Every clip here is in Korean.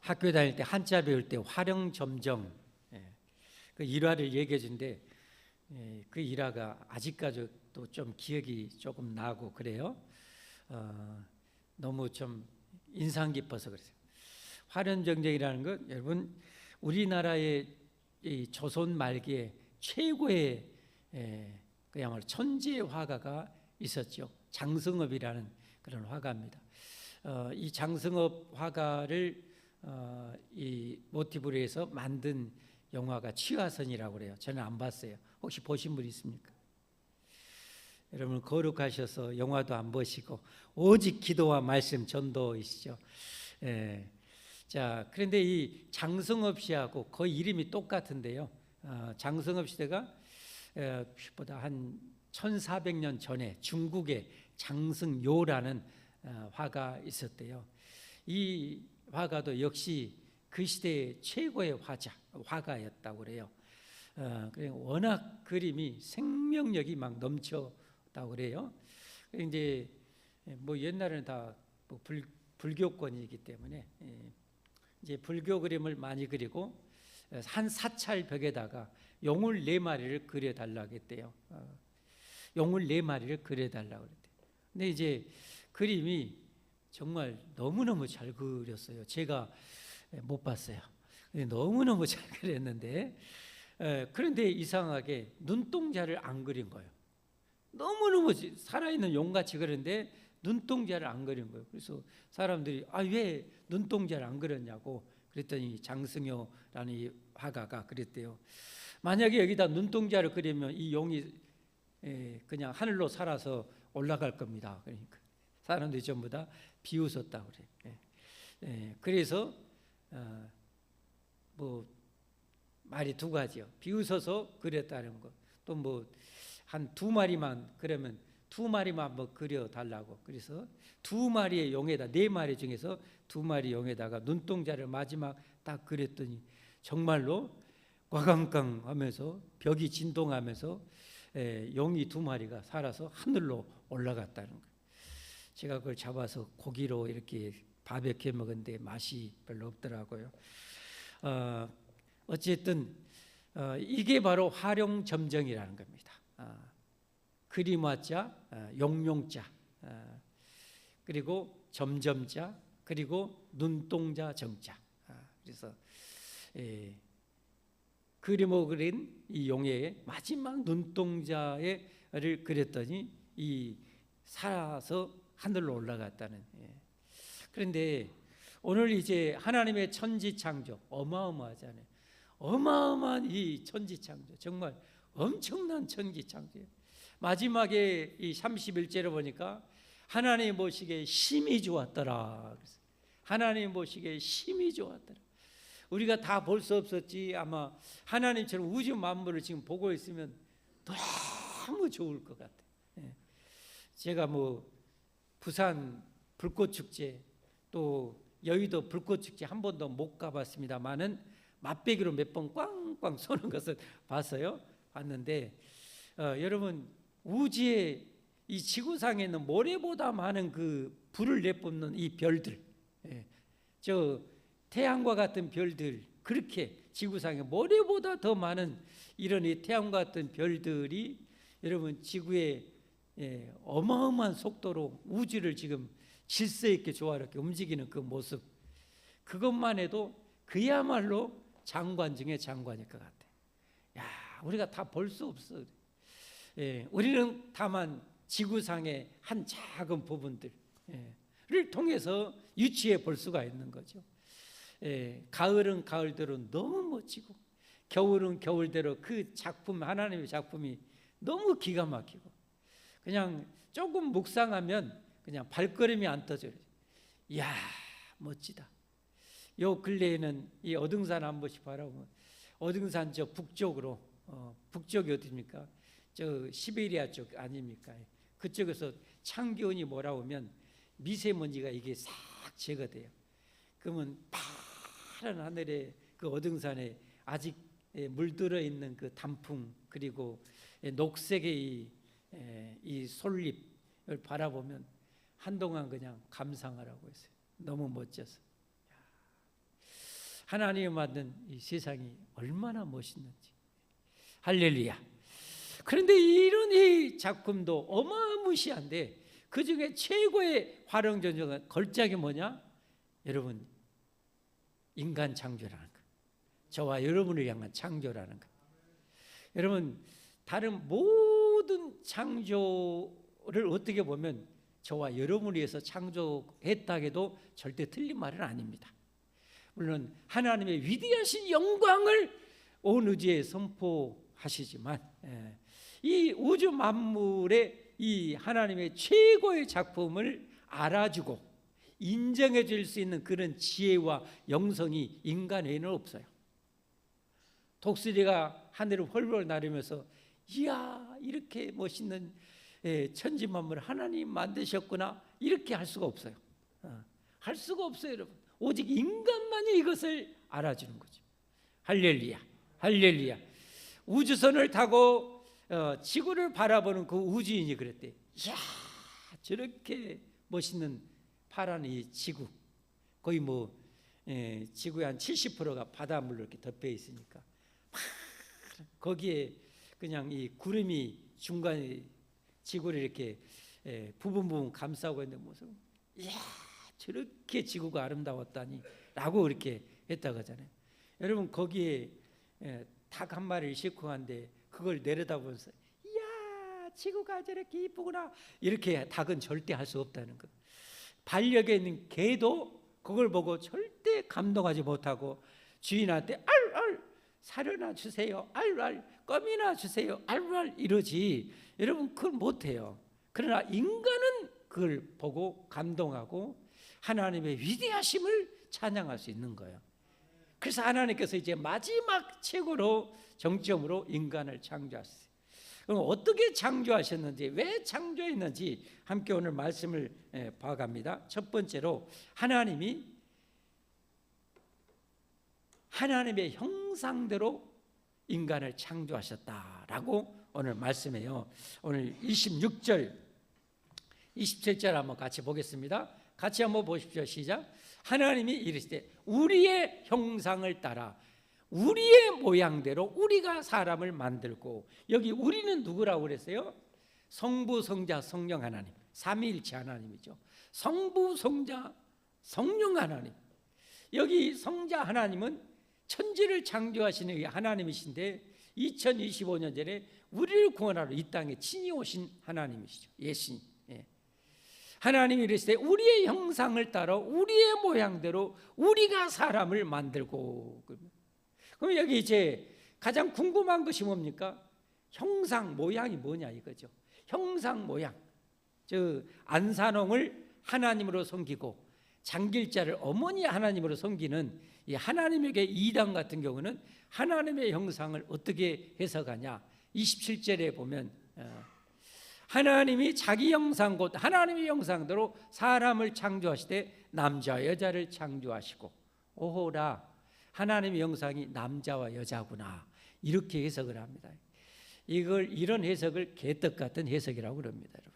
학교 다닐 때 한자 배울 때 화령점정 그 일화를 얘기해 준데 그 일화가 아직까지도 좀 기억이 조금 나고 그래요. 너무 좀 인상 깊어서 그래요. 화령점정이라는 건 여러분 우리나라의 이 조선 말기에 최고의 그야말로 천재 화가가 있었죠. 장승업이라는 그런 화가입니다. 이 장승업 화가를 이 모티브로 해서 만든 영화가 취화선이라고 그래요. 저는 안 봤어요. 혹시 보신 분 있습니까? 여러분 거룩하셔서 영화도 안 보시고 오직 기도와 말씀 전도이시죠. 자, 그런데 이 장승업 씨하고 거의 이름이 똑같은데요. 장승업 시대가 보다 한 1400년 전에 중국에 장승요라는 화가 있었대요. 이 화가도 역시 그 시대의 최고의 화가였다고 그래요. 워낙 그림이 생명력이 막 넘쳤다고 그래요. 이제 뭐 옛날에는 다 뭐 불교권이기 때문에 이제 불교 그림을 많이 그리고 한 사찰 벽에다가 용을 4마리를 그려달라고 했대요. 용을 4마리를 그려달라고 그랬대요. 근데 이제 그림이 정말 너무너무 잘 그렸어요. 제가 못 봤어요. 너무너무 잘 그렸는데 그런데 이상하게 눈동자를 안 그린 거예요. 너무너무 살아있는 용같이 그렸는데 눈동자를 안 그린 거예요. 그래서 사람들이 왜 눈동자를 안 그렸냐고 그랬더니 장승효라는 이 화가가 그랬대요. 만약에 여기다 눈동자를 그리면 이 용이 그냥 하늘로 살아서 올라갈 겁니다. 그러니까 사람들이 전부 다 비웃었다고 그래요. 그래서 뭐 말이 두 가지요. 비웃어서 그렸다는 거. 또 뭐 한 2마리만 그러면 2마리만 뭐 그려 달라고. 그래서 2마리의 용에다 4마리 중에서 2마리 용에다가 눈동자를 마지막 딱 그렸더니 정말로 꽝꽝꽝 하면서 벽이 진동하면서 용이 2마리가 살아서 하늘로 올라갔다는 거예요. 제가 그걸 잡아서 고기로 이렇게 바베큐 먹었는데 맛이 별로 없더라고요. 어쨌든 이게 바로 화령점정이라는 겁니다. 그림화자, 용용자, 그리고 점점자, 그리고 눈동자 정자. 그래서 그림을 그린 이 용의 마지막 눈동자를 그렸더니 이 살아서 하늘로 올라갔다는. 그런데 오늘 이제 하나님의 천지창조 어마어마하잖아요. 어마어마한 이 천지창조, 정말 엄청난 천지창조예요. 마지막에 이 31절에 보니까 하나님 보시기에 심히 좋았더라. 하나님 보시기에 심히 좋았더라. 우리가 다 볼 수 없었지 아마 하나님처럼 우주 만물을 지금 보고 있으면 너무 좋을 것 같아요. 제가 뭐 부산 불꽃축제 또 여의도 불꽃축제 한 번도 못 가봤습니다만은 맛배기로 몇 번 꽝꽝 쏘는 것을 봤어요. 봤는데 여러분 우주에 이 지구상에 있는 모래보다 많은 그 불을 내뿜는 이 별들, 저 태양과 같은 별들, 그렇게 지구상에 모래보다 더 많은 이런 이 태양과 같은 별들이 여러분 지구에 어마어마한 속도로 우주를 지금 질서 있게 조화롭게 움직이는 그 모습, 그것만 해도 그야말로 장관 중에 장관일 것 같아요. 우리가 다 볼 수 없어. 우리는 다만 지구상의 한 작은 부분들을 통해서 유추해 볼 수가 있는 거죠. 가을은 가을대로 너무 멋지고 겨울은 겨울대로 그 작품, 하나님의 작품이 너무 기가 막히고 그냥 조금 묵상하면 그냥 발걸음이 안 터져요. 이야 멋지다. 요 근래에는 이 어등산 한 번씩 바라보면 어등산 저 북쪽으로 북쪽이 어디입니까? 저 시베리아 쪽 아닙니까? 그쪽에서 찬기온이 몰아오면 미세먼지가 이게 싹 제거돼요. 그러면 파란 하늘에 그 어등산에 아직 물들어 있는 그 단풍 그리고 녹색의 이 솔잎을 바라보면 한동안 그냥 감상하라고 했어요. 너무 멋져서. 하나님이 만든 이 세상이 얼마나 멋있는지. 할렐루야. 그런데 이런 이 작품도 어마무시한데 그 중에 최고의 활용전쟁은 걸작이 뭐냐? 여러분, 인간 창조라는 거. 저와 여러분을 향한 창조라는 거. 여러분, 다른 모든 창조를 어떻게 보면 저와 여러분을 위해서 창조했다 해도 절대 틀린 말은 아닙니다. 물론 하나님의 위대하신 영광을 온 우주에 선포하시지만 이 우주 만물의 이 하나님의 최고의 작품을 알아주고 인정해 줄 수 있는 그런 지혜와 영성이 인간에는 없어요. 독수리가 하늘을 헐벌 나르면서 이야, 이렇게 멋있는 천지만물 하나님 만드셨구나, 이렇게 할 수가 없어요. 할 수가 없어요, 여러분. 오직 인간만이 이것을 알아주는 거죠. 할렐루야, 할렐루야. 우주선을 타고 지구를 바라보는 그 우주인이 그랬대. 이야, 저렇게 멋있는 파란 이 지구, 거의 지구의 한 70%가 바닷물로 이렇게 덮여 있으니까 거기에 그냥 이 구름이 중간에 지구를 이렇게 부분 감싸고 있는 모습. 이야, 저렇게 지구가 아름다웠다니 라고 그렇게 했다고 하잖아요. 여러분, 거기에 닭 한 마리를 싣고 간데 그걸 내려다보면서 이야, 지구가 저렇게 이쁘구나, 이렇게 닭은 절대 할 수 없다는 것. 반려견 있는 개도 그걸 보고 절대 감동하지 못하고 주인한테 알알 사료나 주세요, 알알 껌이나 주세요, 알알 이러지. 여러분, 그걸 못해요. 그러나 인간은 그걸 보고 감동하고 하나님의 위대하심을 찬양할 수 있는 거예요. 그래서 하나님께서 이제 마지막 최고로 정점으로 인간을 창조하셨어요. 그럼 어떻게 창조하셨는지, 왜 창조했는지 함께 오늘 말씀을 봐갑니다. 첫 번째로 하나님이 하나님의 형상대로 인간을 창조하셨다라고 오늘 말씀해요. 오늘 26절 27절 한번 같이 보겠습니다. 같이 한번 보십시오. 시작. 하나님이 이르시되 우리의 형상을 따라 우리의 모양대로 우리가 사람을 만들고, 여기 우리는 누구라고 그랬어요? 성부, 성자, 성령 하나님, 삼위일체 하나님이죠. 성부, 성자, 성령 하나님. 여기 성자 하나님은 천지를 창조하시는 하나님이신데 2025년 전에 우리를 구원하러 이 땅에 친히 오신 하나님이시죠. 예수님. 하나님이 이르시되 우리의 형상을 따라 우리의 모양대로 우리가 사람을 만들고. 그럼 여기 이제 가장 궁금한 것이 뭡니까? 형상, 모양이 뭐냐 이거죠. 형상, 모양. 안산홍을 하나님으로 섬기고 장길자를 어머니 하나님으로 섬기는 이 하나님에게 이단 같은 경우는 하나님의 형상을 어떻게 해석하냐? 27절에 보면 하나님이 자기 형상 곧 하나님의 형상대로 사람을 창조하시되 남자 여자를 창조하시고. 오호라, 하나님의 형상이 남자와 여자구나, 이렇게 해석을 합니다. 이런 해석을 개떡 같은 해석이라고 그럽니다. 여러분,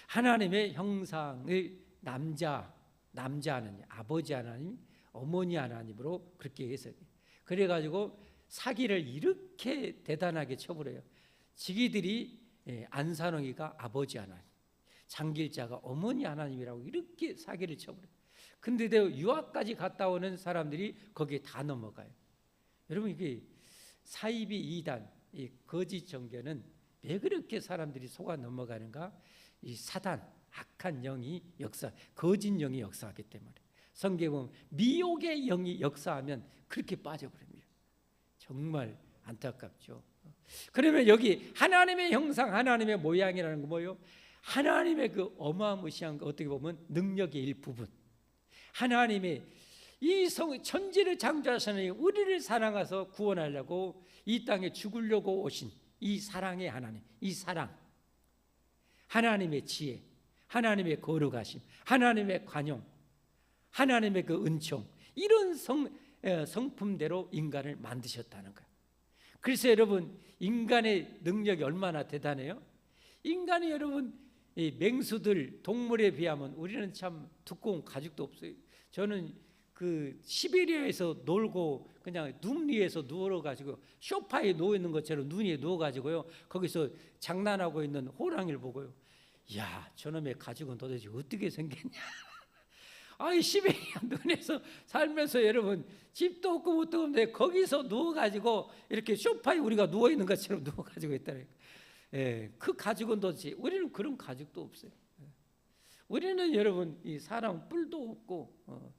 하나님의 형상을 남자 하나님, 아버지 하나님, 어머니 하나님으로 그렇게 해석해요. 그래가지고 사기를 이렇게 대단하게 쳐버려요. 지기들이 안산홍이가 아버지 하나님, 장길자가 어머니 하나님이라고 이렇게 사기를 쳐버려요. 근데 유학까지 갔다 오는 사람들이 거기에 다 넘어가요. 여러분, 이게 사이비 이단, 이 거짓 종교는 왜 그렇게 사람들이 속아 넘어가는가? 이 사단, 악한 영이 거짓 영이 역사하기 때문에. 성경에 보면 미혹의 영이 역사하면 그렇게 빠져버립니다. 정말 안타깝죠. 그러면 여기 하나님의 형상, 하나님의 모양이라는 거 뭐예요? 하나님의 그 어마무시한 거, 어떻게 보면 능력의 일부분. 하나님의 이 천지를 창조하시는 우리를 사랑해서 구원하려고 이 땅에 죽으려고 오신 이 사랑의 하나님, 이 사랑, 하나님의 지혜, 하나님의 거룩하심, 하나님의 관용, 하나님의 그 은총, 이런 성품대로 인간을 만드셨다는 거예요. 그래서 여러분, 인간의 능력이 얼마나 대단해요? 인간이 여러분, 이 맹수들, 동물에 비하면 우리는 참 두꺼운 가죽도 없어요. 저는 그 시베리아에서 놀고 그냥 눈 위에서 누워가지고 소파에 누워 있는 것처럼 눈 위에 누워가지고요 거기서 장난하고 있는 호랑이를 보고요, 야, 저놈의 가죽은 도대체 어떻게 생겼냐. 아이, 시베리아 눈에서 살면서 여러분 집도 없고 뭣도 없는데 거기서 누워가지고 이렇게 소파에 우리가 누워 있는 것처럼 누워가지고 있다는. 예, 그 가죽은 도대체, 우리는 그런 가죽도 없어요. 우리는 여러분 이 사람 뿔도 없고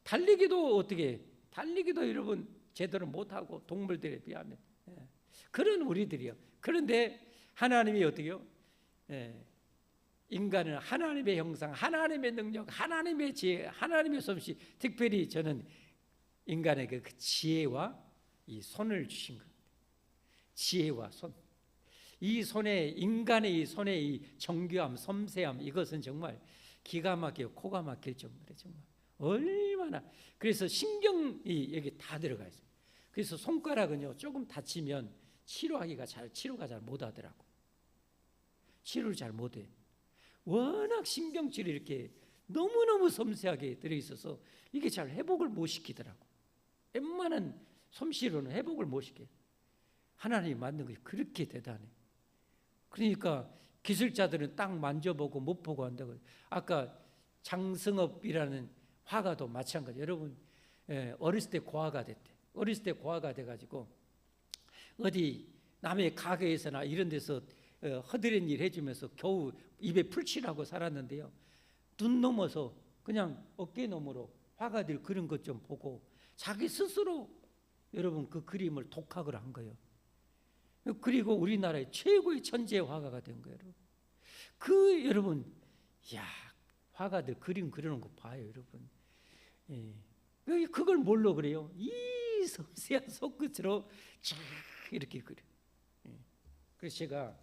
달리기도 어떻게 달리기도 여러분 제대로 못하고 동물들에 비하면 그런 우리들이요. 그런데 하나님이 어떻게요? 인간은 하나님의 형상, 하나님의 능력, 하나님의 지혜, 하나님의 솜씨, 특별히 저는 인간에게 그 지혜와 이 손을 주신 겁니다. 지혜와 손. 이 손에, 인간의 이 손에 이 정교함, 섬세함, 이것은 정말 기가 막히고 코가 막힐 정도로 정말 얼마나. 그래서 신경이 여기 다 들어가 있어요. 그래서 손가락은요 조금 다치면 치료가 잘 못하더라고. 치료를 잘 못해. 워낙 신경질이 이렇게 너무너무 섬세하게 들어있어서 이게 잘 회복을 못 시키더라고. 웬만한 솜씨로는 회복을 못 시켜요. 하나님이 만든 것이 그렇게 대단해. 그러니까 기술자들은 딱 만져보고 못 보고 한다고. 아까 장승업이라는 화가도 마찬가지. 여러분 어렸을 때 고아가 됐대. 어렸을 때 고아가 돼가지고 어디 남의 가게에서나 이런 데서 허드렛 일 해주면서 겨우 입에 풀칠하고 살았는데요, 눈 넘어서 그냥 어깨 너머로 화가들 그런 것 좀 보고 자기 스스로 여러분 그 그림을 독학을 한 거예요. 그리고 우리나라의 최고의 천재 화가가 된 거예요. 그 여러분, 야, 화가들 그림 그리는 거 봐요, 여러분. 예. 그걸 뭘로 그래요? 이 섬세한 손끝으로 쫙 이렇게 그려. 예. 그래서 제가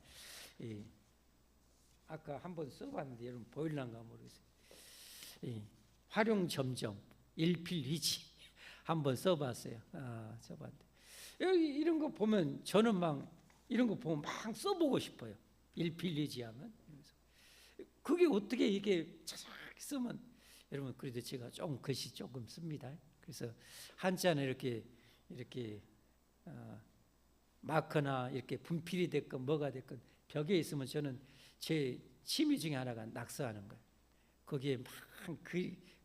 아까 한번 써봤는데 여러분 보일란가 모르겠어요. 활용점정 일필휘지 한번 써봤어요. 써봤는데 이런 거 보면 저는 막 이런 거 보면 막 써보고 싶어요. 일필휘지하면. 그게 어떻게 이게 차삭 쓰면 여러분, 그래도 제가 좀 글씨 조금 씁니다. 그래서 한자는 이렇게 마커나 이렇게 분필이 됐건 뭐가 됐건 벽에 있으면 저는 제 취미 중에 하나가 낙서하는 거예요. 거기에 막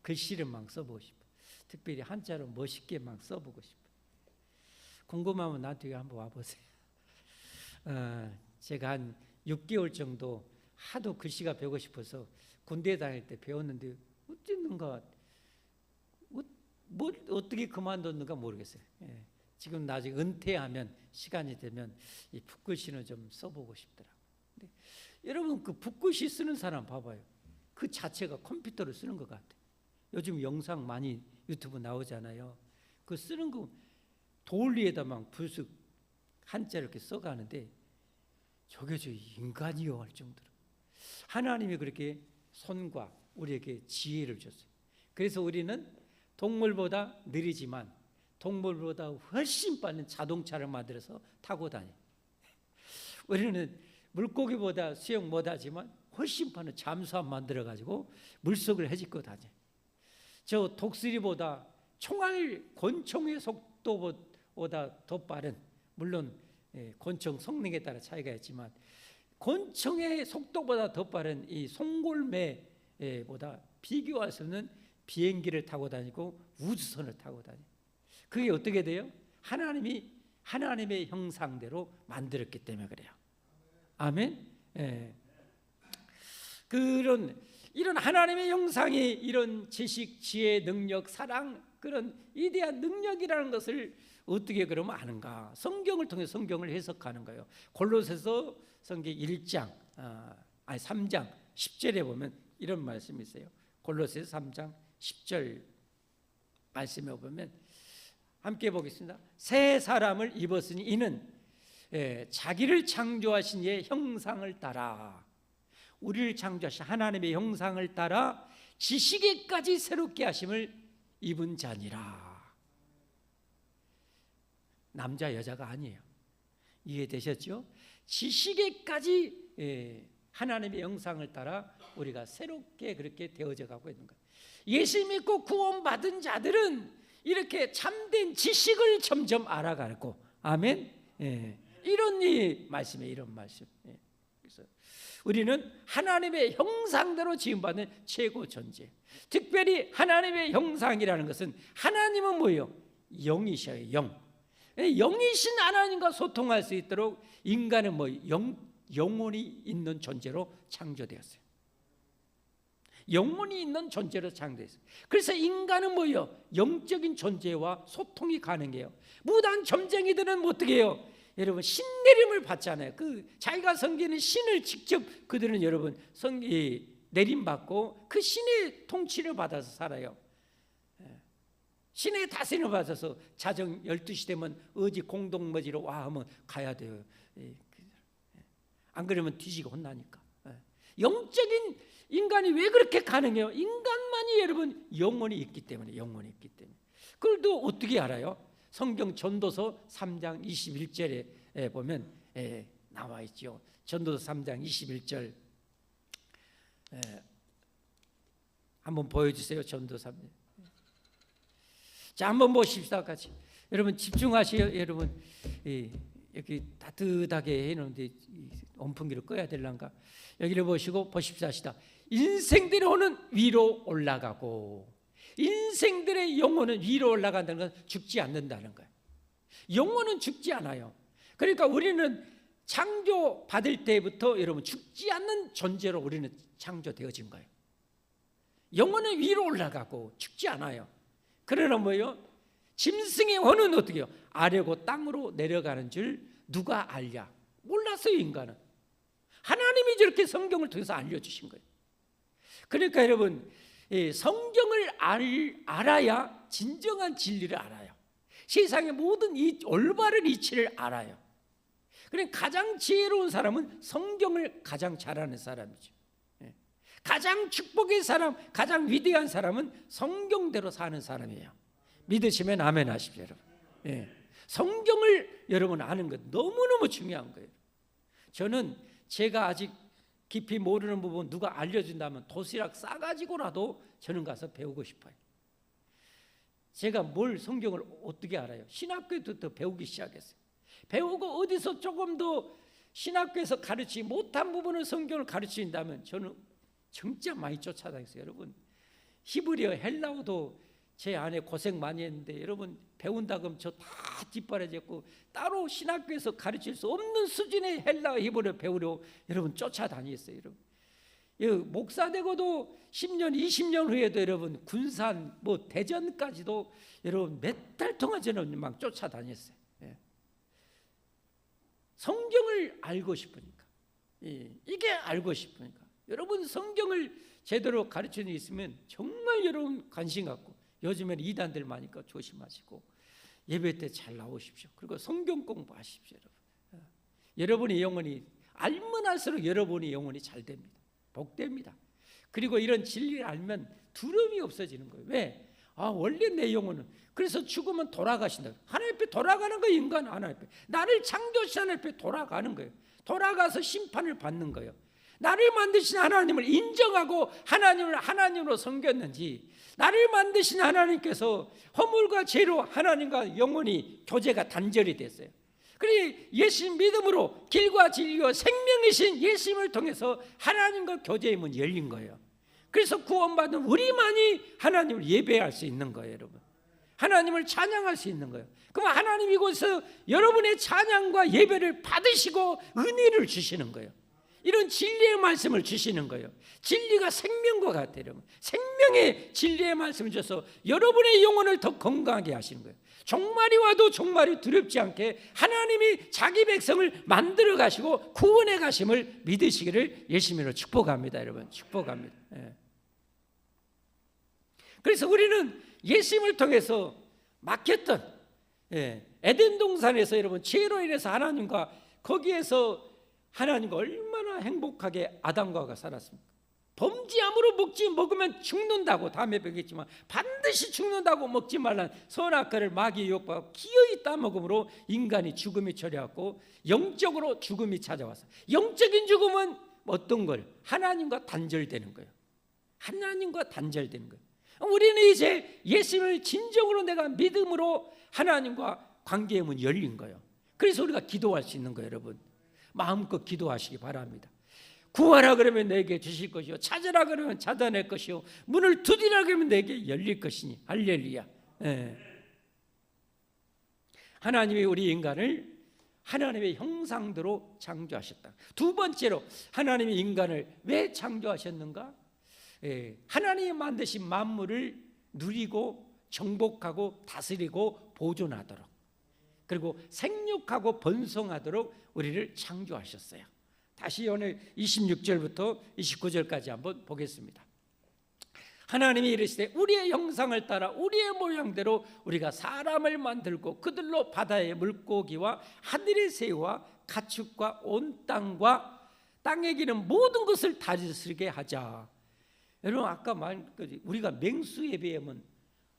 글씨를 막 써보고 싶어요. 특별히 한자로 멋있게 막 써보고 싶어요. 궁금하면 나한테 한번 와보세요. 제가 한 6개월 정도 하도 글씨가 배우고 싶어서 군대 다닐 때 배웠는데 어쨌는가 어떻게 그만뒀는가 모르겠어요. 예. 지금 나중에 은퇴하면 시간이 되면 이 붓글씨는 좀 써보고 싶더라고요. 근데 여러분 그 붓글씨 쓰는 사람 봐봐요. 그 자체가 컴퓨터로 쓰는 것 같아요. 요즘 영상 많이 유튜브 나오잖아요. 그 쓰는 거 돌 위에다 막 불쑥 한자 이렇게 써가는데 저게 저 인간이요 할 정도로 하나님이 그렇게 손과 우리에게 지혜를 줬어요. 그래서 우리는 동물보다 느리지만 동물보다 훨씬 빠른 자동차를 만들어서 타고 다녀요. 우리는 물고기보다 수영 못하지만 훨씬 빠른 잠수함 만들어가지고 물속을 헤집고 다녀요. 저 독수리보다 총알 권총의 속도보다 더 빠른, 물론 권총 성능에 따라 차이가 있지만 권총의 속도보다 더 빠른 이 송골매보다 비교할 수 없는 비행기를 타고 다니고 우주선을 타고 다녀요. 그게 어떻게 돼요? 하나님의 형상대로 만들었기 때문에 그래요. 아멘. 예. 이런 하나님의 형상이 이런 지식, 지혜, 능력, 사랑, 그런 위대한 능력이라는 것을 어떻게 그러면 아는가? 성경을 통해 성경을 해석하는 거예요. 골로새서 성경 1장, 3장 10절에 보면 이런 말씀이 있어요. 골로새서 3장 10절 말씀에 보면 함께 보겠습니다. 새 사람을 입었으니 이는 자기를 창조하신 이의 형상을 따라, 우리를 창조하신 하나님의 형상을 따라 지식에까지 새롭게 하심을 입은 자니라. 남자 여자가 아니에요. 이해되셨죠? 지식에까지 하나님의 형상을 따라 우리가 새롭게 그렇게 되어져 가고 있는 거예요. 예수 믿고 구원받은 자들은 이렇게 참된 지식을 점점 알아가고, 아멘. 예. 이런 말씀이에요. 이런 말씀. 예. 그래서 우리는 하나님의 형상대로 지음받는 최고 존재. 특별히 하나님의 형상이라는 것은, 하나님은 뭐예요? 영이셔요. 영이신 하나님과 소통할 수 있도록 인간은 영혼이 있는 존재로 창조되었어요. 영혼이 있는 존재로 창조됐어요. 그래서 인간은 뭐예요? 영적인 존재와 소통이 가능해요. 무단 점쟁이들은 어떻게 해요? 여러분, 신내림을 받잖아요. 자기가 섬기는 신을 직접 그들은 여러분 내림받고 그 신의 통치를 받아서 살아요. 신의 다스림을 받아서 자정 12시 되면 어디 공동머지로 와 하면 가야 돼요. 안 그러면 뒤지고 혼나니까. 영적인 인간이 왜 그렇게 가능해요? 인간만이 여러분 영혼이 있기 때문에. 그걸 또 어떻게 알아요? 성경 전도서 3장 21절에 보면 나와 있죠. 전도서 3장 21절 한번 보여주세요. 전도서 3장. 자, 한번 보십시다. 같이. 여러분 집중하세요. 여러분 여기 따뜻하게 해놓은데 온풍기를 꺼야 될란가? 여기를 보시고 보십시다. 인생들의 혼은 위로 올라가고, 인생들의 영혼은 위로 올라간다는 건 죽지 않는다는 거예요. 영혼은 죽지 않아요. 그러니까 우리는 창조 받을 때부터 여러분 죽지 않는 존재로 우리는 창조되어진 거예요. 영혼은 위로 올라가고 죽지 않아요. 그러나 뭐예요? 짐승의 혼은 어떻게 해요? 아래고 땅으로 내려가는 줄 누가 알랴? 몰랐어요. 인간은. 하나님이 저렇게 성경을 통해서 알려주신 거예요. 그러니까 여러분, 성경을 알아야 진정한 진리를 알아요. 세상의 모든 이 올바른 이치를 알아요. 그러니까 가장 지혜로운 사람은 성경을 가장 잘 아는 사람이죠. 가장 축복의 사람, 가장 위대한 사람은 성경대로 사는 사람이에요. 믿으시면 아멘 하십시오, 여러분. 성경을 여러분 아는 것 너무너무 중요한 거예요. 저는 제가 아직 깊이 모르는 부분 누가 알려준다면 도시락 싸가지고라도 저는 가서 배우고 싶어요. 제가 뭘 성경을 어떻게 알아요? 신학교에부터 배우기 시작했어요. 배우고 어디서 조금 더 신학교에서 가르치지 못한 부분을 성경을 가르친다면 저는 진짜 많이 쫓아다녔어요. 여러분, 히브리어, 헬라어도 제 안에 고생 많이 했는데 여러분 배운다 그러면 저 다 뒷바라졌고 따로 신학교에서 가르칠 수 없는 수준의 헬라어, 히브리어 배우려 여러분 쫓아다녔어요. 여러분, 목사 되고도 10년, 20년 후에도 여러분 군산, 대전까지도 여러분 몇 달 동안 저는 막 쫓아다녔어요. 성경을 알고 싶으니까. 이게 알고 싶으니까. 여러분 성경을 제대로 가르치는 게 있으면 정말 여러분 관심 갖고, 요즘에는 이단들 많으니까 조심하시고 예배 때 잘 나오십시오. 그리고 성경 공부하십시오. 여러분의 영혼이 알면 알수록 여러분의 영혼이 잘 됩니다. 복됩니다. 그리고 이런 진리를 알면 두려움이 없어지는 거예요. 왜? 원래 내 영혼은, 그래서 죽으면 돌아가신다. 하나님 앞에 돌아가는 거예요. 인간 하나님 앞에. 나를 창조하신 하나님 앞에 돌아가는 거예요. 돌아가서 심판을 받는 거예요. 나를 만드신 하나님을 인정하고 하나님으로 섬겼는지, 나를 만드신 하나님께서 허물과 죄로 하나님과 영혼이 교제가 단절이 됐어요. 그러니 예수 믿음으로 길과 진리와 생명이신 예수님을 통해서 하나님과 교제의 문이 열린 거예요. 그래서 구원받은 우리만이 하나님을 예배할 수 있는 거예요. 여러분, 하나님을 찬양할 수 있는 거예요. 그럼 하나님이 이곳에서 여러분의 찬양과 예배를 받으시고 은혜를 주시는 거예요. 이런 진리의 말씀을 주시는 거예요. 진리가 생명과 같아요. 여러분, 생명의 진리의 말씀을 주셔서 여러분의 영혼을 더 건강하게 하시는 거예요. 종말이 와도 종말이 두렵지 않게 하나님이 자기 백성을 만들어 가시고 구원해 가심을 믿으시기를 예수님으로 축복합니다. 여러분, 축복합니다. 그래서 우리는 예수님을 통해서 막혔던 에덴 동산에서 여러분 죄로 인해서 하나님과, 거기에서 하나님과 얼마나 행복하게 아담과 하와가 살았습니까? 범죄함으로 먹으면 죽는다고, 다음에 배우겠지만 반드시 죽는다고 먹지 말라는 선악과를 마귀의 유혹받고 기어이 따먹음으로 인간이 죽음이 처리하고 영적으로 죽음이 찾아왔어요. 영적인 죽음은 어떤 걸? 하나님과 단절되는 거예요. 하나님과 단절되는 거예요. 우리는 이제 예수님을 진정으로 내가 믿음으로 하나님과 관계의 문이 열린 거예요. 그래서 우리가 기도할 수 있는 거예요. 여러분, 마음껏 기도하시기 바랍니다. 구하라 그러면 내게 주실 것이요, 찾으라 그러면 찾아낼 것이요, 문을 두드리라 그러면 내게 열릴 것이니. 할렐루야. 하나님이 우리 인간을 하나님의 형상대로 창조하셨다. 두 번째로 하나님이 인간을 왜 창조하셨는가? 하나님이 만드신 만물을 누리고 정복하고 다스리고 보존하도록, 그리고 생육하고 번성하도록 우리를 창조하셨어요. 다시 오늘 26절부터 29절까지 한번 보겠습니다. 하나님이 이르시되 우리의 형상을 따라 우리의 모양대로 우리가 사람을 만들고 그들로 바다의 물고기와 하늘의 새와 가축과 온 땅과 땅에 기는 모든 것을 다스리게 하자. 여러분, 아까 말한 거지, 우리가 맹수에 비하면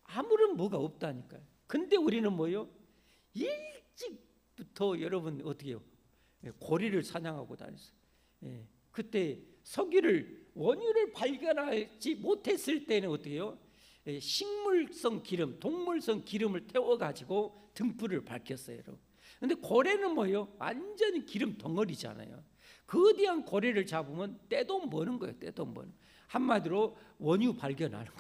아무런 뭐가 없다니까요. 근데 우리는 뭐요? 일찍부터 여러분 어떻게 해요? 고래를 사냥하고 다녔어요. 그때 석유를, 원유를 발견하지 못했을 때는 어떻게 해요? 식물성 기름, 동물성 기름을 태워가지고 등불을 밝혔어요, 여러분. 근데 고래는 뭐예요? 완전히 기름 덩어리잖아요. 거대한 고래를 잡으면 떼돈 버는 거예요. 떼돈 버는. 한마디로 원유 발견하는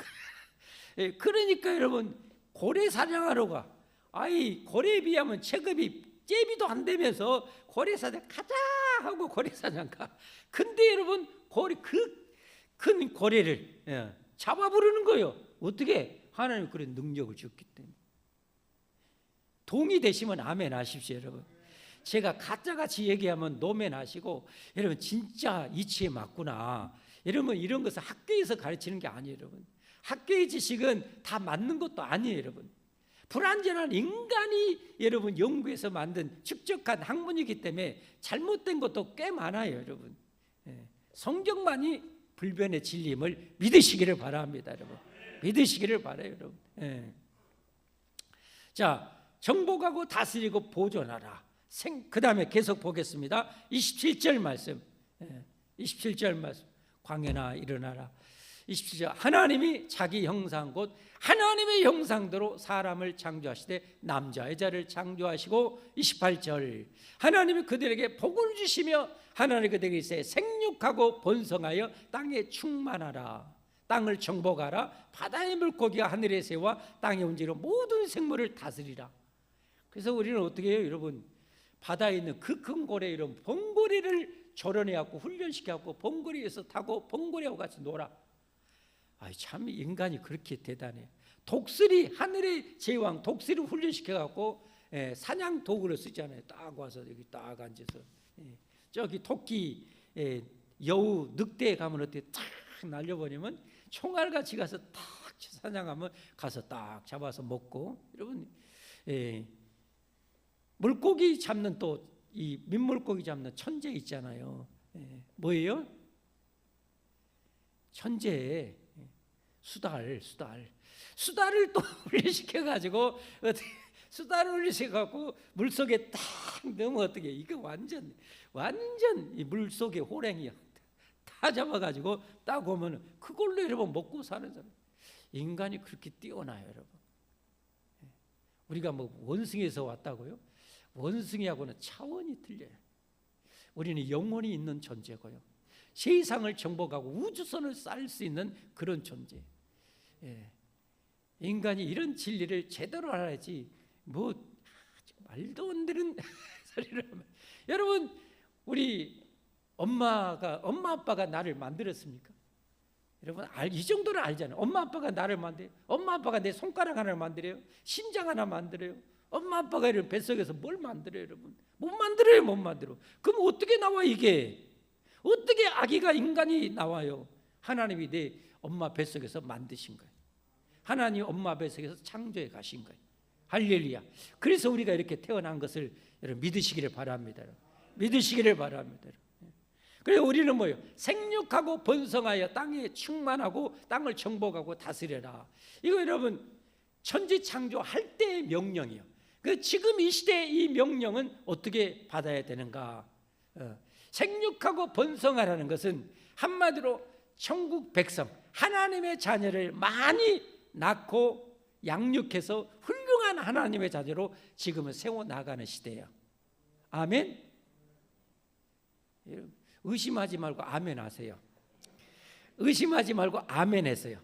거예요. 그러니까 여러분, 고래 사냥하러 가. 아이, 고래에 비하면 체급이 제비도 안 되면서 고래 사냥 가자 하고 고래 사냥 가. 근데 여러분, 고래, 그 큰 고래를 잡아 부르는 거예요. 어떻게? 하나님 그런 능력을 줬기 때문에. 동의 되시면 아멘 하십시오, 여러분. 제가 가짜같이 얘기하면 노멘 하시고, 여러분 진짜 이치에 맞구나. 여러분, 이런 것은 학교에서 가르치는 게 아니에요, 여러분. 학교의 지식은 다 맞는 것도 아니에요, 여러분. 불완전한 인간이 여러분 연구해서 만든 축적한 학문이기 때문에 잘못된 것도 꽤 많아요, 여러분. 성경만이 불변의 진리임을 믿으시기를 바랍니다, 여러분. 믿으시기를 바라요, 여러분. 자, 정복하고 다스리고 보존하라. 그 다음에 계속 보겠습니다. 27절 말씀. 27절 말씀. 광야나 일어나라. 27절. 하나님이 자기 형상 곧 하나님의 형상대로 사람을 창조하시되 남자 여자를 창조하시고, 28절. 하나님이 그들에게 복을 주시며 하나님이 그들에게 생육하고 번성하여 땅에 충만하라. 땅을 정복하라. 바다의 물고기와 하늘의 새와 땅에 움직이는 모든 생물을 다스리라. 그래서 우리는 어떻게 해요, 여러분? 바다에 있는 그 큰 고래, 이런 봉고래를 조련해갖고 훈련시켜갖고 봉고래에서 타고 봉고래하고 같이 놀아. 참 인간이 그렇게 대단해요. 독수리, 하늘의 제왕 독수리 훈련시켜갖고 사냥 도구를 쓰잖아요. 딱 와서 여기 딱 앉아서, 저기 토끼, 여우, 늑대에 가면 어떻게 탁 날려버리면 총알같이 가서 딱 사냥하면 가서 딱 잡아서 먹고. 여러분, 물고기 잡는, 또 이 민물고기 잡는 천재 있잖아요. 뭐예요? 천재. 수달을 또 훈련시켜가지고, 수달을 훈련시켜갖고 물속에 딱 넣으면 어떻게, 이거 완전 이 물속에 호랭이야. 다 잡아가지고 딱 오면 그걸로 여러분 먹고 사는 사람. 인간이 그렇게 뛰어나요, 여러분. 우리가 뭐 원숭이에서 왔다고요? 원숭이하고는 차원이 틀려요. 우리는 영혼이 있는 존재고요, 세상을 정복하고 우주선을 쌀 수 있는 그런 존재. 인간이 이런 진리를 제대로 알아야지 뭐 말도 안 되는 소리를 하면. 여러분, 우리 엄마 아빠가 나를 만들었습니까? 여러분, 이 정도는 알잖아요. 엄마 아빠가 나를 만들어요. 엄마 아빠가 내 손가락 하나를 만들어요. 심장 하나 만들어요. 엄마 아빠가 이런 뱃속에서 뭘 만들어요, 여러분? 못 만들어요, 못 만들어. 그럼 어떻게 나와, 이게? 어떻게 아기가 인간이 나와요? 하나님이 내 엄마 뱃속에서 만드신 거예요. 하나님 엄마 뱃속에서 창조해 가신 거예요. 할렐루야. 그래서 우리가 이렇게 태어난 것을 여러분 믿으시기를 바랍니다. 믿으시기를 바랍니다. 그래서 우리는 뭐예요? 생육하고 번성하여 땅에 충만하고 땅을 정복하고 다스려라. 이거 여러분 천지 창조할 때의 명령이요. 그 지금 이 시대의 이 명령은 어떻게 받아야 되는가? 생육하고 번성하라는 것은 한마디로 천국 백성, 하나님의 자녀를 많이 낳고 양육해서 훌륭한 하나님의 자녀로 지금은 세워나가는 시대예요. 아멘. 의심하지 말고 아멘 하세요. 의심하지 말고 아멘 하세요.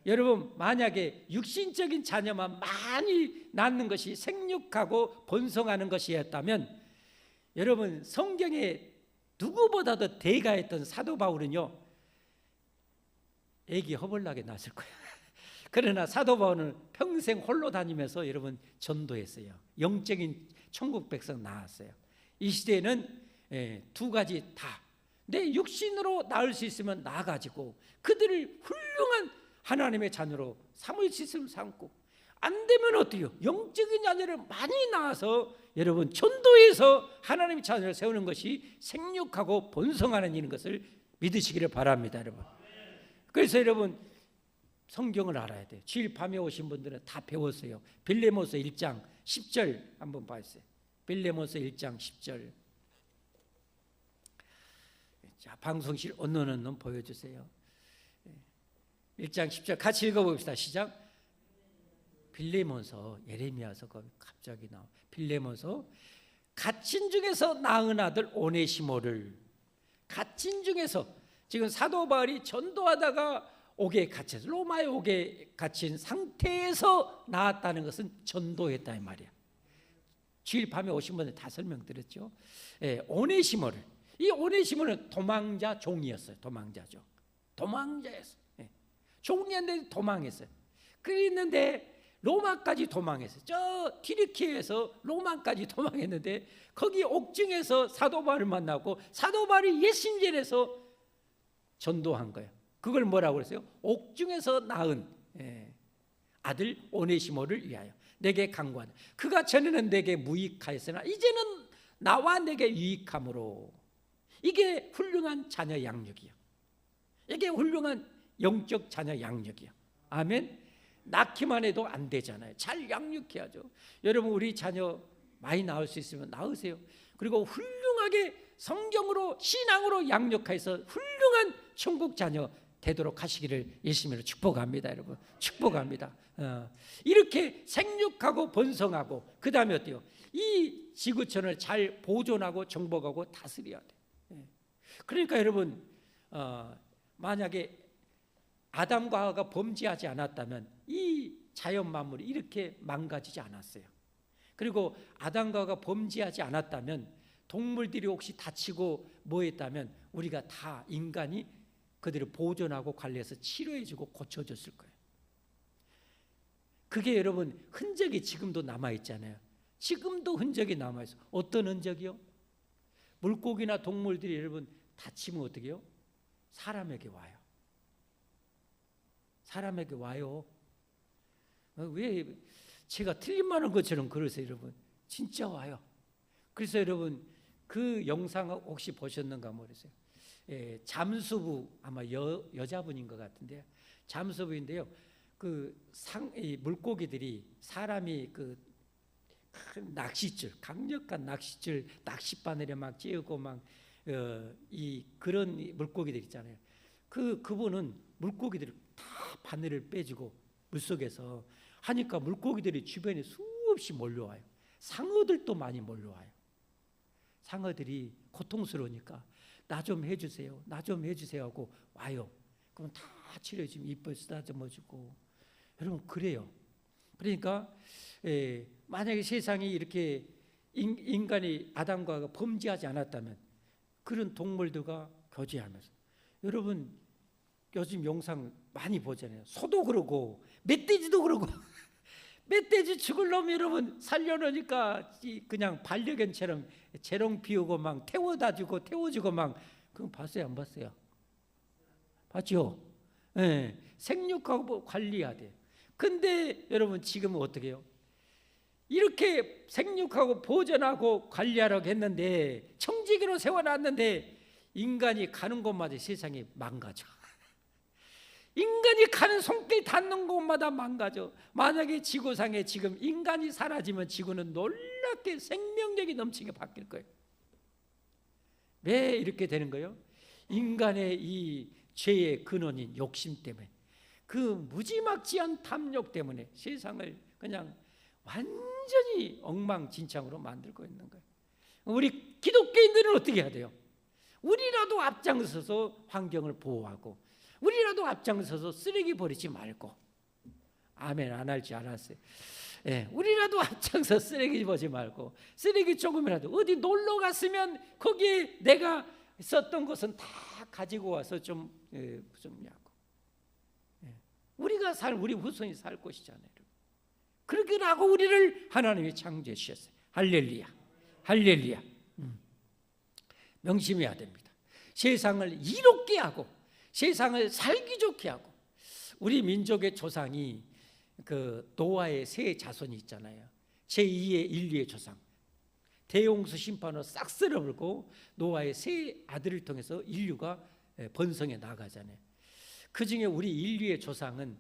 여러분, 만약에 육신적인 자녀만 많이 낳는 것이 생육하고 번성하는 것이었다면, 여러분, 성경에 누구보다도 대가했던 사도 바울은요, 애기 허벌나게 낳았을 거예요. 그러나 사도 바울은 평생 홀로 다니면서 여러분 전도했어요. 영적인 천국 백성 낳았어요. 이 시대에는 두 가지 다, 내 육신으로 낳을 수 있으면 낳아가지고 그들을 훌륭한 하나님의 자녀로 삼을 수 있으면 삼고, 안 되면 어때요? 영적인 자녀를 많이 낳아서 여러분 전도해서 하나님의 자녀를 세우는 것이 생육하고 번성하는 일인 것을 믿으시기를 바랍니다, 여러분. 그래서 여러분 성경을 알아야 돼요. 주일 밤에 오신 분들은 다 배웠어요. 빌레모서 1장 10절 한번 봐주세요. 빌레모서 1장 10절. 자, 방송실 언론은 보여주세요. 1장 10절 같이 읽어봅시다. 시작. 빌레몬서, 예레미야서 갑자기 나와. 빌레몬서, 갇힌 중에서 낳은 아들 오네시모를, 갇힌 중에서, 지금 사도 바울이 전도하다가 옥에 갇혀서, 로마에 옥에 갇힌 상태에서 낳았다는 것은 전도했다 이 말이야. 주일 밤에 오신 분들 다 설명드렸죠. 오네시모를, 이 오네시모는 도망자 종이었어요. 도망자 종, 도망자였어요. 종이었는데 도망했어요. 그랬는데 로마까지 도망했어요. 저 튀르키예에서 로마까지 도망했는데 거기 옥중에서 사도 바울을 만나고 사도 바울이 예신전에서 전도한 거예요. 그걸 뭐라고 그랬어요? 옥중에서 낳은 아들 오네시모를 위하여 내게 간구하다. 그가 전에는 내게 무익하였으나 이제는 나와 내게 유익함으로. 이게 훌륭한 자녀 양육이요. 이게 훌륭한 영적 자녀 양육이요. 아멘. 낳기만 해도 안 되잖아요. 잘 양육해야죠. 여러분, 우리 자녀 많이 낳을 수 있으면 낳으세요. 그리고 훌륭하게 성경으로 신앙으로 양육해서 훌륭한 천국 자녀 되도록 하시기를 예수님으로 축복합니다. 여러분, 축복합니다. 이렇게 생육하고 번성하고, 그 다음에 어때요? 이 지구촌을 잘 보존하고 정복하고 다스려야 돼요. 그러니까 여러분, 만약에 아담과 하와가 범죄하지 않았다면 이 자연 만물이 이렇게 망가지지 않았어요. 그리고 아담과 하와가 범죄하지 않았다면, 동물들이 혹시 다치고 뭐 했다면 우리가 다 인간이 그들을 보존하고 관리해서 치료해주고 고쳐줬을 거예요. 그게 여러분 흔적이 지금도 남아있잖아요. 지금도 흔적이 남아있어요. 어떤 흔적이요? 물고기나 동물들이 여러분 다치면 어떻게 해요? 사람에게 와요. 사람에게 와요. 왜 제가 틀린 말한 것처럼 그러세요, 여러분? 진짜 와요. 그래서 여러분 그 영상 혹시 보셨는가 모르겠어요. 잠수부, 아마 여자분인 것 같은데요. 잠수부인데요. 이 물고기들이 사람이 큰 낚싯줄, 강력한 낚싯줄, 낚싯바늘에 막 찌우고 그런 물고기들 있잖아요. 그분은 물고기들을 다 바늘을 빼주고 물속에서 하니까 물고기들이 주변에 수없이 몰려와요. 상어들도 많이 몰려와요. 상어들이 고통스러우니까 나 좀 해주세요, 나 좀 해주세요 하고 와요. 그럼 다 치료해주면 이빨 쓰다듬어주고. 여러분 그래요. 그러니까 만약에 세상이 이렇게 인간이 아담과 하와가 범죄하지 않았다면 그런 동물들과 교제하면서, 여러분 요즘 영상 많이 보잖아요. 소도 그러고 멧돼지도 그러고 멧돼지 죽을 놈 여러분 살려놓으니까 그냥 반려견처럼 재롱 피우고 막 태워주고 막, 그거 봤어요, 안 봤어요? 봤죠? 생육하고 관리해야 돼요. 근데 여러분 지금은 어떻게 해요? 이렇게 생육하고 보존하고 관리하라고 했는데, 청지기로 세워놨는데 인간이 가는 곳마다 세상이 망가져. 인간이 가는 손길 닿는 곳마다 망가져. 만약에 지구상에 지금 인간이 사라지면 지구는 놀랍게 생명력이 넘치게 바뀔 거예요. 왜 이렇게 되는 거예요? 인간의 이 죄의 근원인 욕심 때문에, 그 무지막지한 탐욕 때문에 세상을 그냥 완전히 엉망진창으로 만들고 있는 거예요. 우리 기독교인들은 어떻게 해야 돼요? 우리라도 앞장서서 환경을 보호하고, 우리라도 앞장서서 쓰레기 버리지 말고. 아멘 안 할지 알았어요. 예, 우리라도 앞장서 쓰레기 버리지 말고, 쓰레기 조금이라도 어디 놀러 갔으면 거기에 내가 썼던 것은 다 가지고 와서 좀 하고, 우리가 우리 후손이 살 곳이잖아요. 그렇게 하고 우리를 하나님이 창조해 주셨어요. 할렐루야, 할렐루야. 명심해야 됩니다. 세상을 이롭게 하고 세상을 살기 좋게 하고. 우리 민족의 조상이 그 노아의 세 자손이 있잖아요. 제2의 인류의 조상, 대홍수 심판으로 싹 쓸어버리고 노아의 세 아들을 통해서 인류가 번성해 나가잖아요. 그 중에 우리 인류의 조상은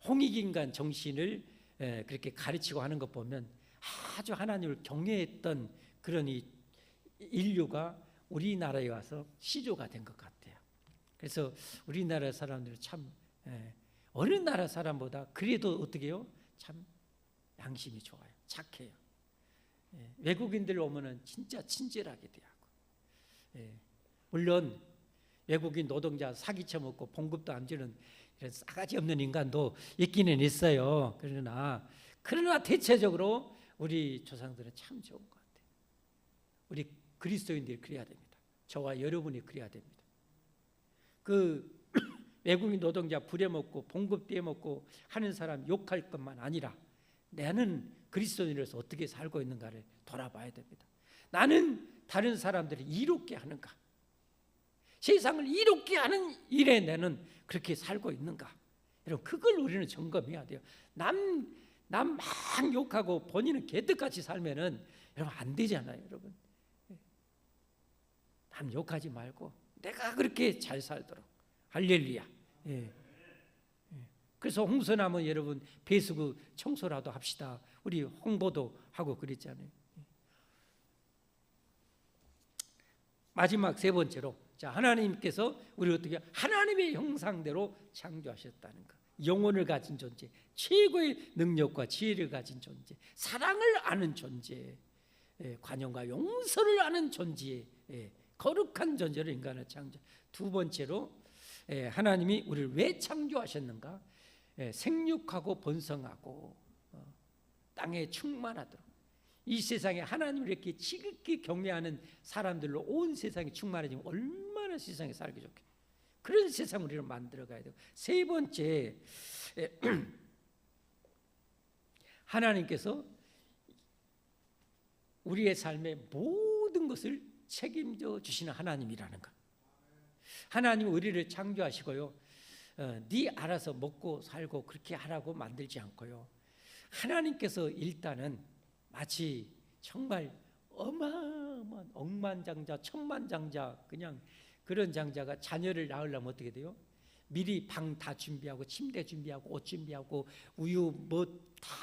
홍익인간 정신을 그렇게 가르치고 하는 것 보면 아주 하나님을 경외했던 그런 이 인류가 우리나라에 와서 시조가 된 것 같아요. 그래서 우리나라 사람들은 참 어느 나라 사람보다 그래도 어떻게 해요? 참 양심이 좋아요. 착해요. 외국인들 오면은 진짜 친절하게 대하고. 물론 외국인 노동자 사기 쳐먹고 봉급도 안 주는 이런 싸가지 없는 인간도 있기는 있어요. 그러나 대체적으로 우리 조상들은 참 좋은 것 같아요. 우리 그리스도인들이 그래야 됩니다. 저와 여러분이 그래야 됩니다. 그 외국인 노동자 부려먹고 봉급 떼먹고 하는 사람 욕할 것만 아니라 나는 그리스도인으로서 어떻게 살고 있는가를 돌아봐야 됩니다. 나는 다른 사람들을 이롭게 하는가, 세상을 이롭게 하는 일에 나는 그렇게 살고 있는가, 여러분 그걸 우리는 점검해야 돼요. 남 막 욕하고 본인은 개떡같이 살면은 여러분 안 되잖아요. 여러분 남 욕하지 말고 내가 그렇게 잘 살도록. 할렐루야. 그래서 홍서나무 여러분 배수구 청소라도 합시다. 우리 홍보도 하고 그랬잖아요. 마지막 세 번째로, 자, 하나님께서 우리를 어떻게 하나님의 형상대로 창조하셨다는 것. 영혼을 가진 존재, 최고의 능력과 지혜를 가진 존재, 사랑을 아는 존재, 관용과 용서를 아는 존재, 거룩한 존재로 인간을 창조. 두 번째로 하나님이 우리를 왜 창조하셨는가? 생육하고 번성하고 땅에 충만하도록. 이 세상에 하나님을 이렇게 지극히 경외하는 사람들로 온 세상이 충만해지면 얼마나 세상에 살기 좋겠어요. 그런 세상 우리를 만들어 가야 돼요. 세 번째, 하나님께서 우리의 삶의 모든 것을 책임져 주시는 하나님이라는 것. 하나님은 우리를 창조하시고요, 네 알아서 먹고 살고 그렇게 하라고 만들지 않고요, 하나님께서 일단은 마치 정말 어마어마한 억만장자 천만장자 그냥 그런 장자가 자녀를 낳으려면 어떻게 돼요? 미리 방 다 준비하고 침대 준비하고 옷 준비하고 우유 뭐 다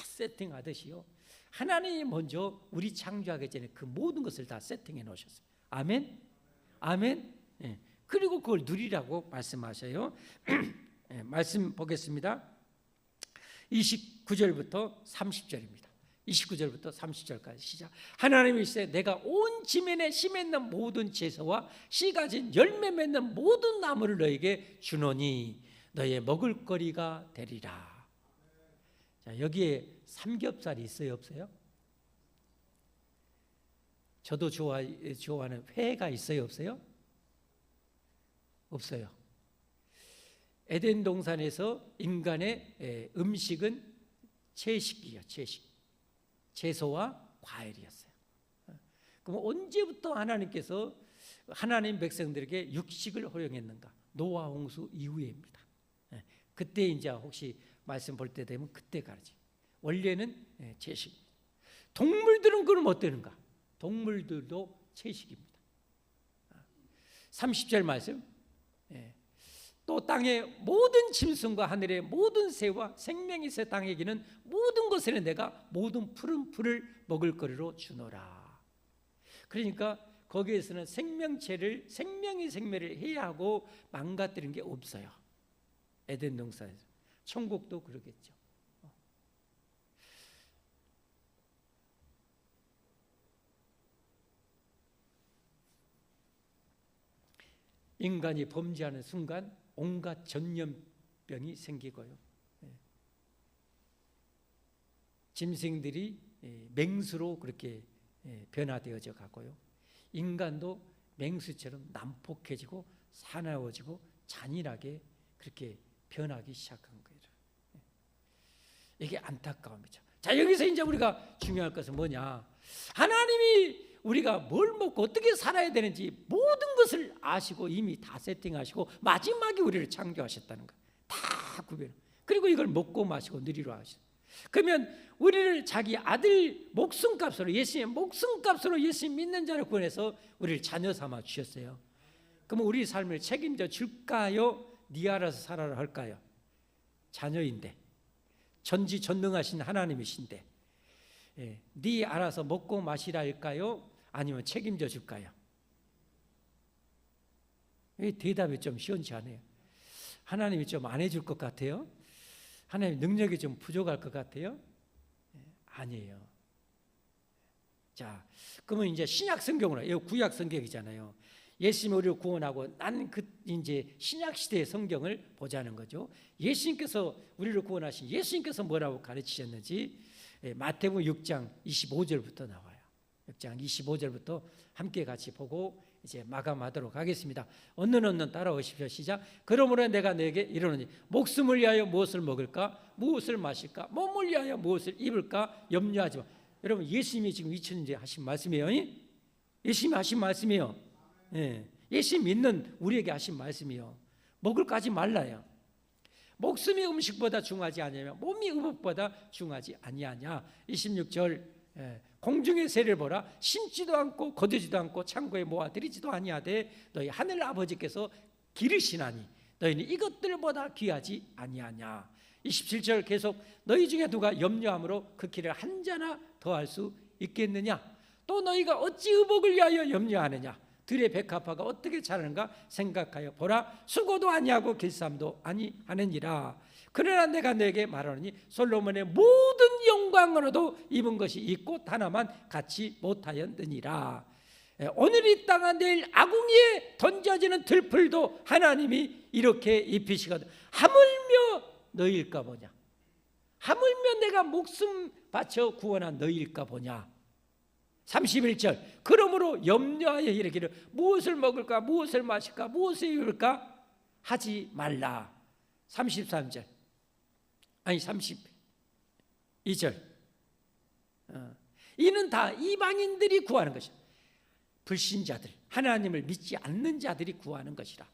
세팅하듯이요, 하나님이 먼저 우리 창조하기 전에 그 모든 것을 다 세팅해 놓으셨어요. 아멘? 아멘? 그리고 그걸 누리라고 말씀하셔요. 말씀 보겠습니다. 29절부터 30절입니다. 29절부터 30절까지 시작. 하나님이 이르시되 내가 온 지면에 씨 맺는 모든 채소와 씨 가진 열매 맺는 모든 나무를 너에게 주노니 너의 먹을거리가 되리라. 자, 여기에 삼겹살이 있어요, 없어요? 저도 좋아하는 회가 있어요, 없어요? 없어요. 에덴 동산에서 인간의 음식은 채식이요, 채식. 채소와 과일이었어요. 그럼 언제부터 하나님께서 하나님 백성들에게 육식을 허용했는가? 노아 홍수 이후에입니다. 그때 이제 혹시 말씀 볼 때 되면 그때 가르치. 원래는 채식입니다. 동물들은 그럼 어떠는가? 동물들도 채식입니다. 30절 말씀. 또 땅의 모든 짐승과 하늘의 모든 새와 생명이 새 땅에 기는 모든 것에는 내가 모든 푸른 풀을 먹을 거리로 주노라. 그러니까 거기에서는 생명의 생매를 해야 하고 망가뜨린 게 없어요. 에덴 동산에서. 천국도 그러겠죠. 인간이 범죄하는 순간 온갖 전염병이 생기고요. 짐승들이 맹수로 그렇게 변화되어져 가고요. 인간도 맹수처럼 난폭해지고 사나워지고 잔인하게 그렇게 변하기 시작한 거예요. 이게 안타까움이죠. 자, 여기서 이제 우리가 중요할 것은 뭐냐? 하나님이 우리가 뭘 먹고 어떻게 살아야 되는지 모든 것을 아시고 이미 다 세팅하시고 마지막에 우리를 창조하셨다는 거예요. 다 구별. 그리고 이걸 먹고 마시고 누리러 하셨어요. 그러면 우리를 자기 아들 목숨값으로, 예수님의 목숨값으로 예수님 믿는 자를 구원해서 우리를 자녀 삼아 주셨어요. 그러면 우리 삶을 책임져 줄까요? 네 알아서 살아라 할까요? 자녀인데, 전지전능하신 하나님이신데 네 알아서 먹고 마시라 할까요? 아니면 책임져 줄까요? 대답이 좀 시원치 않아요. 하나님이 좀 안 해줄 것 같아요? 하나님 능력이 좀 부족할 것 같아요? 아니에요. 자, 그러면 이제 신약 성경으로, 이거 구약 성경이잖아요. 예수님이 우리를 구원하고 이제 신약 시대의 성경을 보자는 거죠. 예수님께서 우리를 구원하신 예수님께서 뭐라고 가르치셨는지 마태복음 6장 25절부터 나와요. 6장 25절부터 함께 같이 보고 이제 마감하도록 하겠습니다. 얻는 따라오십시오. 시작. 그러므로 내가 너에게 이르노니 목숨을 위하여 무엇을 먹을까? 무엇을 마실까? 몸을 위하여 무엇을 입을까? 염려하지 마. 여러분, 예수님이 지금 2000년 하신 말씀이에요. 예수님이 하신 말씀이에요. 예수님 믿는 우리에게 하신 말씀이에요. 먹을 거 하지 말라요. 목숨이 음식보다 중하지 아니하며 몸이 의복보다 중하지 아니하냐. 26절 공중의 새를 보라. 심지도 않고 거두지도 않고 창고에 모아들이지도 아니하되 너희 하늘 아버지께서 기르시나니 너희는 이것들보다 귀하지 아니하냐. 27절 계속 너희 중에 누가 염려함으로 그 길을 한 자나 더할 수 있겠느냐. 또 너희가 어찌 의복을 위하여 염려하느냐. 들의 백합화가 어떻게 자라는가 생각하여 보라. 수고도 아니하고 길쌈도 아니하느니라. 그러나 내가 너에게 말하노니 솔로몬의 모든 영광으로도 입은 것이 이 꽃 하나만 갖지 못하였느니라. 오늘 이 땅아 내일 아궁이에 던져지는 들풀도 하나님이 이렇게 입히시거든. 하물며 너희일까 보냐. 하물며 내가 목숨 바쳐 구원한 너희일까 보냐. 31절 그러므로 염려하여 이르기를 무엇을 먹을까 무엇을 마실까 무엇을 입을까 하지 말라. 33절 아니 32절 이는 다 이방인들이 구하는 것이다. 불신자들, 하나님을 믿지 않는 자들이 구하는 것이라.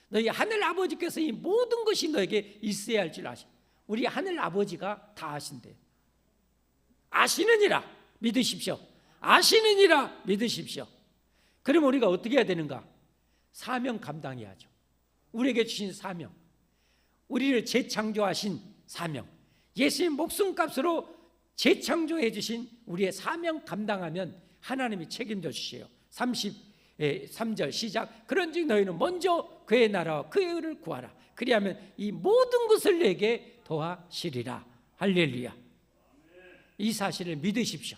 너희 하늘 아버지께서 이 모든 것이 너에게 있어야 할 줄 아시. 우리 하늘 아버지가 다 아신대요. 아시느니라 믿으십시오. 아시느니라 믿으십시오. 그럼 우리가 어떻게 해야 되는가? 사명 감당해야죠. 우리에게 주신 사명, 우리를 재창조하신 사명, 예수님 목숨값으로 재창조해 주신 우리의 사명 감당하면 하나님이 책임져 주세요. 33절 시작. 그런즉 너희는 먼저 그의 나라와 그의 의를 구하라. 그리하면 이 모든 것을 내게 더하시리라. 할렐루야. 이 사실을 믿으십시오.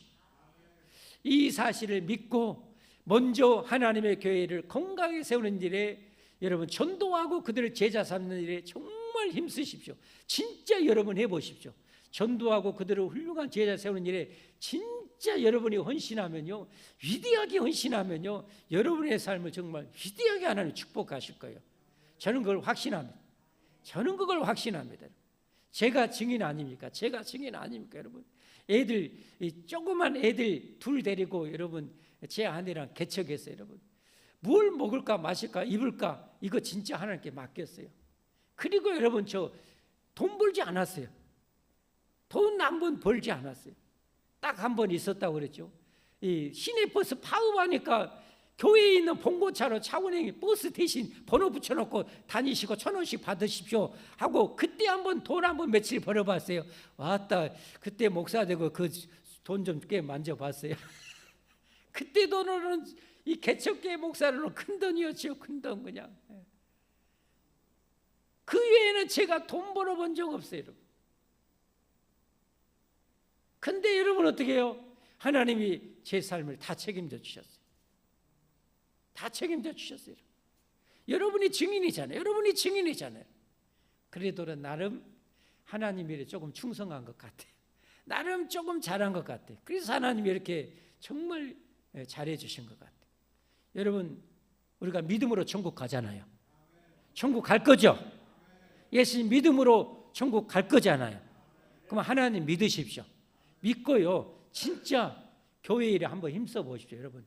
이 사실을 믿고 먼저 하나님의 교회를 건강하게 세우는 일에 여러분 전도하고 그들을 제자 삼는 일에 정말 힘쓰십시오. 진짜 여러분 해보십시오. 전도하고 그들을 훌륭한 제자 세우는 일에 진짜 여러분이 헌신하면요, 위대하게 헌신하면요, 여러분의 삶을 정말 위대하게 하나님 축복하실 거예요. 저는 그걸 확신합니다. 저는 그걸 확신합니다. 제가 증인 아닙니까? 제가 증인 아닙니까, 여러분? 애들, 조그만 애들 둘 데리고 여러분 제 아내랑 개척했어요. 여러분 뭘 먹을까 마실까 입을까 이거 진짜 하나님께 맡겼어요. 그리고 여러분 저 돈 벌지 않았어요. 돈 한 번 벌지 않았어요. 딱 한 번 있었다고 그랬죠. 이 시내버스 파업하니까 교회에 있는 봉고차로 차은행에 버스 대신 번호 붙여놓고 다니시고 1,000원씩 받으십시오 하고 그때 한번 돈 한번 며칠 벌어봤어요. 왔다 그때 목사 되고 그 돈 좀 꽤 만져봤어요. 그때 돈으로는 이 개척교회 목사로는 큰 돈이었죠. 큰 돈 그냥. 그 외에는 제가 돈 벌어본 적 없어요, 여러분. 근데 여러분 어떻게 해요? 하나님이 제 삶을 다 책임져 주셨어요. 다 책임져 주셨어요. 여러분이 증인이잖아요. 여러분이 증인이잖아요. 그래도 나름 하나님이 조금 충성한 것 같아요. 나름 조금 잘한 것 같아요. 그래서 하나님이 이렇게 정말 잘해 주신 것 같아요. 여러분, 우리가 믿음으로 천국 가잖아요. 천국 갈 거죠? 예수님 믿음으로 천국 갈 거잖아요. 그럼 하나님 믿으십시오. 믿고요, 진짜 교회 일에 한번 힘써 보십시오. 여러분,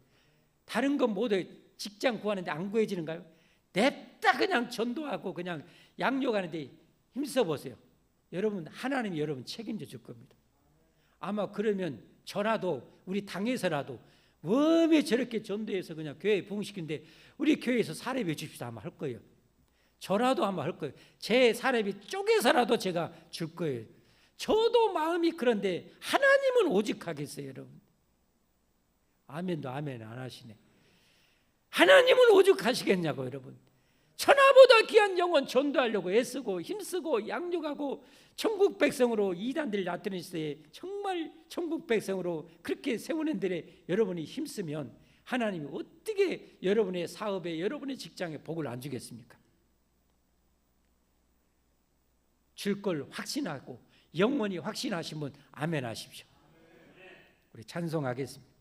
다른 건 모두 직장 구하는데 안 구해지는가요? 냅다 그냥 전도하고 그냥 양육하는데 힘써 보세요. 여러분, 하나님이 여러분 책임져 줄 겁니다. 아마 그러면 저라도 우리 당에서라도 왜 저렇게 전도해서 그냥 교회에 부흥시키는데 우리 교회에서 사례비 주십시오 아마 할 거예요. 저라도 아마 할 거예요. 제 사례비 쪼개서라도 제가 줄 거예요. 저도 마음이 그런데 하나님은 오직 하겠어요, 여러분. 아멘도 아멘 안 하시네. 하나님은 오직 하시겠냐고, 여러분. 천하보다 귀한 영혼 전도하려고 애쓰고 힘쓰고 양육하고 천국 백성으로 이단들 나타낼 때 정말 천국 백성으로 그렇게 세우는 데에 여러분이 힘쓰면 하나님이 어떻게 여러분의 사업에 여러분의 직장에 복을 안 주겠습니까? 줄 걸 확신하고 영원히 확신하신 분 아멘 하십시오. 우리 찬송하겠습니다.